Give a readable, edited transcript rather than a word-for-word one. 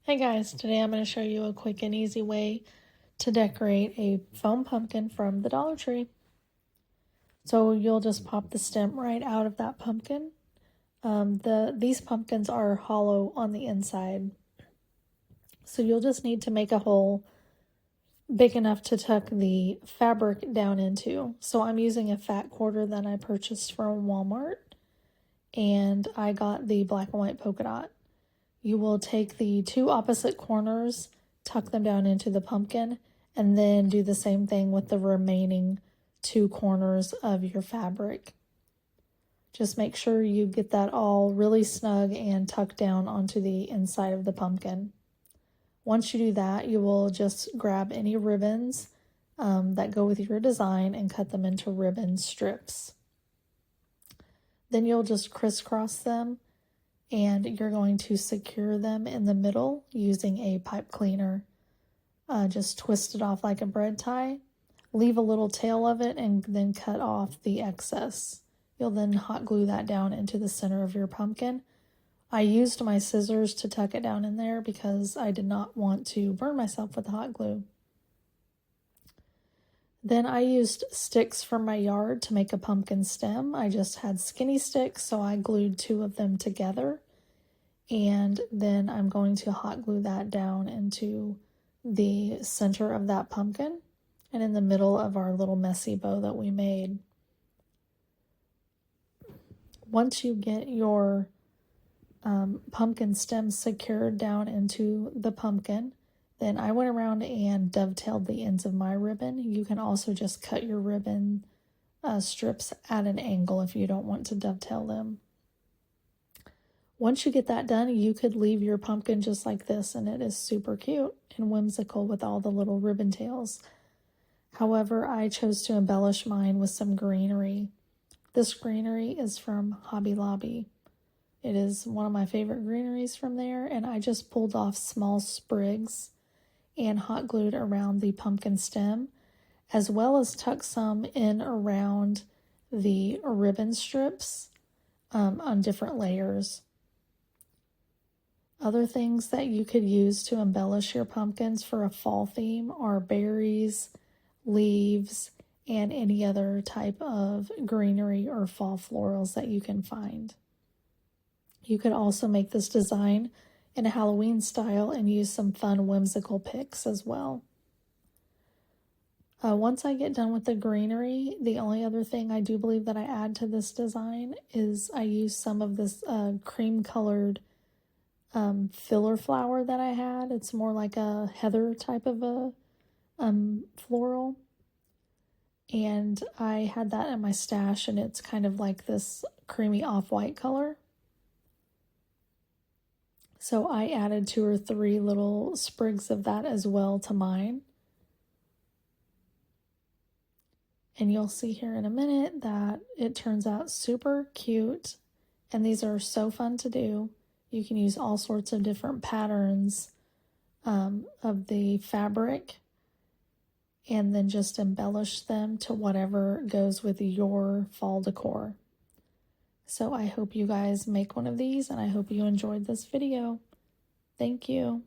Hey guys, today I'm going to show you a quick and easy way to decorate a foam pumpkin from the Dollar Tree. So you'll just pop the stem right out of that pumpkin. These pumpkins are hollow on the inside. So you'll just need to make a hole big enough to tuck the fabric down into. So I'm using a fat quarter that I purchased from Walmart, and I got the black and white polka dot. You will take the two opposite corners, tuck them down into the pumpkin, and then do the same thing with the remaining two corners of your fabric. Just make sure you get that all really snug and tucked down onto the inside of the pumpkin. Once you do that, you will just grab any ribbons that go with your design and cut them into ribbon strips. Then you'll just crisscross them, and you're going to secure them in the middle using a pipe cleaner. Just twist it off like a bread tie, leave a little tail of it, and then cut off the excess. You'll then hot glue that down into the center of your pumpkin. I used my scissors to tuck it down in there because I did not want to burn myself with the hot glue. Then I used sticks from my yard to make a pumpkin stem. I just had skinny sticks, so I glued two of them together. And then I'm going to hot glue that down into the center of that pumpkin and in the middle of our little messy bow that we made. Once you get your pumpkin stem secured down into the pumpkin, then I went around and dovetailed the ends of my ribbon. You can also just cut your ribbon strips at an angle if you don't want to dovetail them. Once you get that done, you could leave your pumpkin just like this, and it is super cute and whimsical with all the little ribbon tails. However, I chose to embellish mine with some greenery. This greenery is from Hobby Lobby. It is one of my favorite greeneries from there, and I just pulled off small sprigs and hot glued around the pumpkin stem, as well as tucked some in around the ribbon strips on different layers. Other things that you could use to embellish your pumpkins for a fall theme are berries, leaves, and any other type of greenery or fall florals that you can find. You could also make this design in a Halloween style and use some fun whimsical picks as well. Once I get done with the greenery, the only other thing I do believe that I add to this design is I use some of this cream colored filler flower that I had. It's more like a heather type of a floral. And I had that in my stash, and it's kind of like this creamy off-white color. So I added 2 or 3 little sprigs of that as well to mine. And you'll see here in a minute that it turns out super cute. And these are so fun to do. You can use all sorts of different patterns of the fabric and then just embellish them to whatever goes with your fall decor. So I hope you guys make one of these, and I hope you enjoyed this video. Thank you.